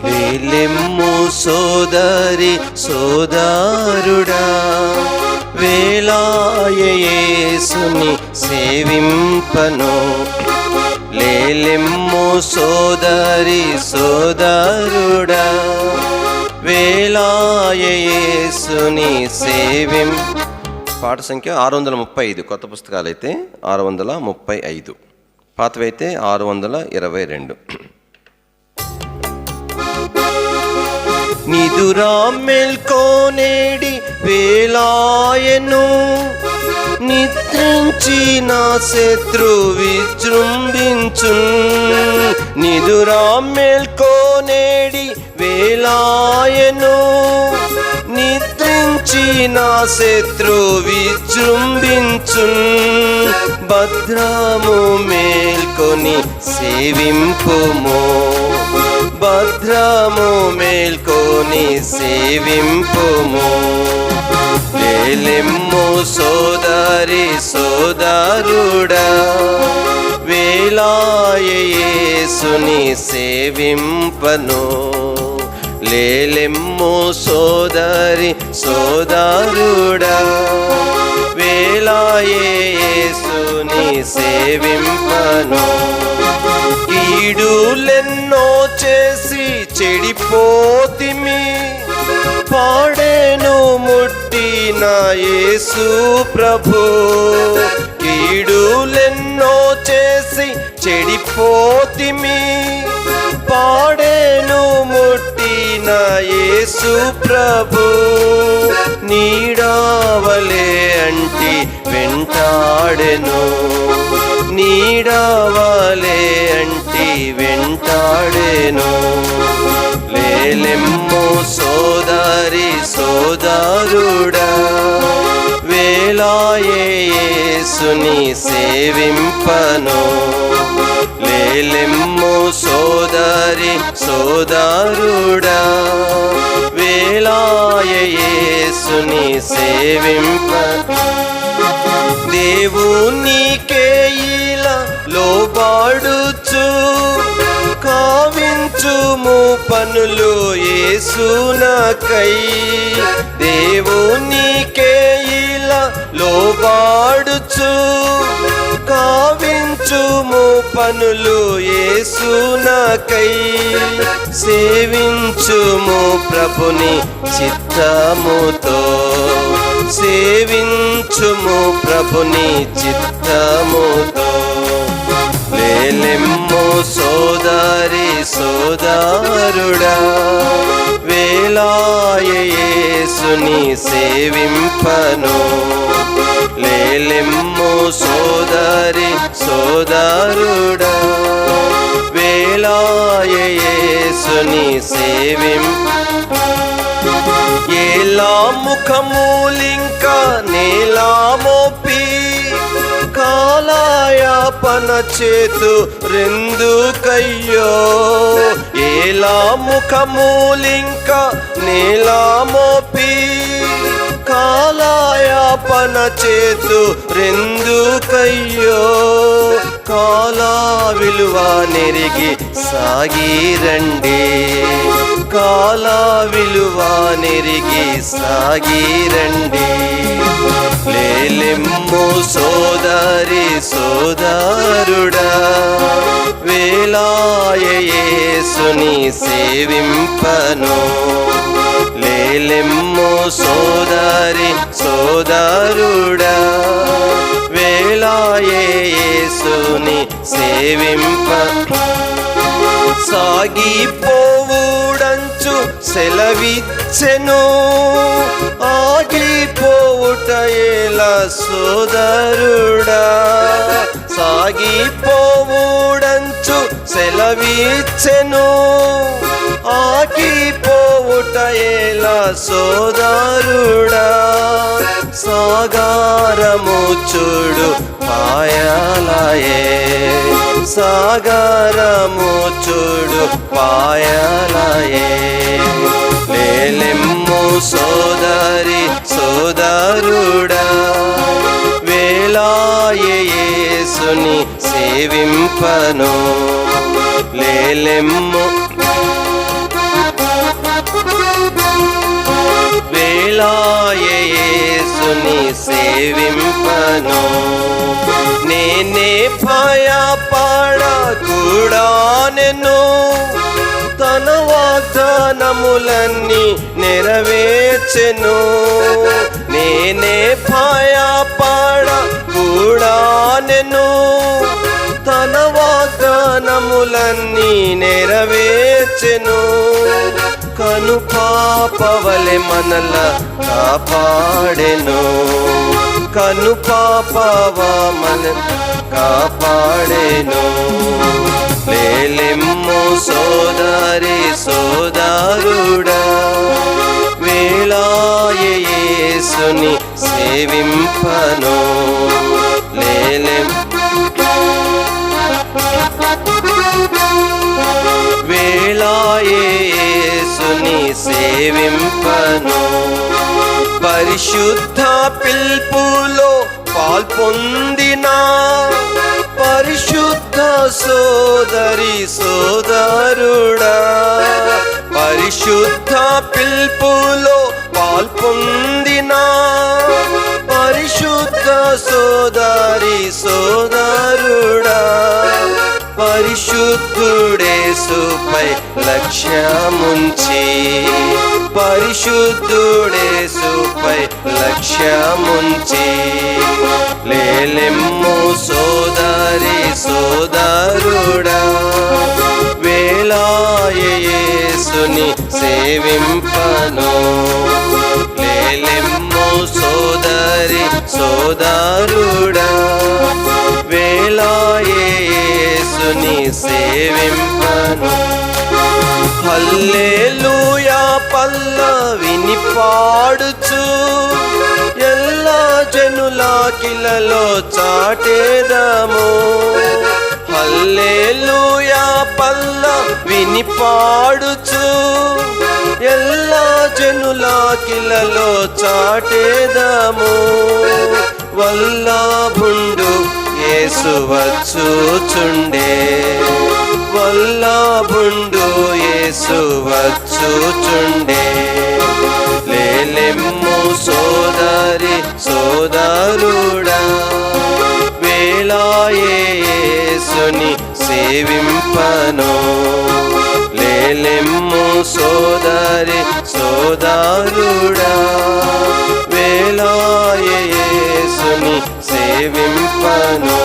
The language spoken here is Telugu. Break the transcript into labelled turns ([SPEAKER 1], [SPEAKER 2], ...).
[SPEAKER 1] వేలెమ్ము సోదరి సోదరుడా, వేళాయ యేసుని సేవింపను. లేలెమ్ము సోదరి సోదరుడా, వేళాయ యేసుని సేవిం. పాట సంఖ్య 635. కొత్త పుస్తకాలు అయితే 635, పాతవైతే 622. నిదురా మేల్కోనేడి వేళాయను, నిద్రించి నా శత్రు విజృంభించు. నిదురా మేల్కోనేడి వేళాయను, నిద్రించి నా శత్రు విజృంభించు. భద్రము మేల్కొని సేవింపుము, భద్రము మేల్కొని సేవింపుము. లేలెమ్ము సోదరి సోదరుడా, వేళాయ యేసుని సేవింపను. లేలెమ్ము సోదరి సోదరుడా, వేళాయ యేసుని సేవింపను. కీడులెన్నో చేసి చెడిపోతిమి, పాడేను ముట్టిన యేసు ప్రభు. కీడులెన్నో చేసి చెడిపోతిమి, పాడేను ముట్టిన యేసు ప్రభు. నీడవలే అంటి వెంటాడెను, నీడవలే అంటి వెంటాడెను. లేలెమ్ము సోదరి సోదరుడా, వేళాయ యేసుని సేవింపను. లేలెమ్ము సోదరి సోదరుడా, వేళాయ యేసుని సేవింపను. దేవునికే ఇలా లోబడుచు కావించుము పనులు యేసునకై. దేవునికే ఇలా లోబడుచు కావించుము పనులు యేసునకై. సేవించుము ప్రభుని చిత్తముతో, సేవించుము ప్రభుని చిత్తముతో. లేలెమ్ము సోదరి సోదరుడా, వేళాయ యేసుని సేవింపను. లేలెమ్ము సోదరి సోదరుడా, వేళాయ యేసుని సేవింప. ఏలా ముఖములింక నేలా మోపి, కాలయాపన చేతు రెందుకయ్యో. ఏలా ముఖములింక నేలా మోపి, కాలయాపన చేతు రెందుకయ్యో. కాల విలువ నెరిగి సాగిరండి, కాల విలువ నెరిగి సాగిరండి. లేలెమ్ము సోదరి సోదరుడా, వేళాయ యేసుని సేవింపను. లేలెమ్ము సోదరి సోదరుడా, వేళాయ యేసుని సేవింప. సాగిపోవుడంచు సెలవిచ్చెను, ఆగిపోవుట ఎలా సోదరుడా. సాగిపోవుడంచు సెలవిచ్చెను, ఆగిపోవుట ఎలా సోదరుడా. సాగరము చూడు పాయలాయే, సాగరము చూడు పాయలాయే. లేలెమ్ము సోదరి సోదరుడా, వేళాయ యేసుని సేవింపను. లేలెమ్ము వేళాయేసుని సేవింపను. నేనే భయపడకూడనెను, తన వాగ్దానములన్నీ నెరవేర్చెను. నేనే భయపడకూడనెను, తన వాగ్దానములన్నీ నెరవేర్చెను. కను పాపవలె మనల కాపాడెను, కను పాపవ మన కాపాడెను. లేలెమ్ము సోదరి సోదరుడా, వేళాయేసుని సేవింపను. వేళాయేసుని సేవింపను. పరిశుద్ధ పిల్పులో పాల్పొందిన పరిశుద్ధ సోదరి సోదరుడా, పరిశుద్ధ పిల్పులో పాల్పొందిన పరిశుద్ధ సోదరి సోదరుడా, పరిశుద్ధుడేసుపై లక్ష్యముంచి, పరిశుద్ధుడేసుపై లక్ష్యముంచి, లేలెమ్ము సోదరి సోదరుడా, వేళాయేసుని సేవింపను. లేలెమ్ము సోదరి సోదరుడా, వేళాయేసుని సేవింపను. హల్లెలూయా పల్లవిని పాడుచు ఎల్లా జనులాకిలలో చాటేదము. హల్లెలూయా పల్లవిని పాడుచు ఎల్లా జనులాకిలలో చాటేదము. వల్లభుండు యేసు వచ్చుచుండే, వల్లభుండు యేసు వచ్చుచుండే. లేలెమ్ము సోదరి సోదరుడా, వేళాయేసుని సేవింపను. లేలెమ్ము సోదరి సోదరుడా, వేళాయేసుని సేవింపను.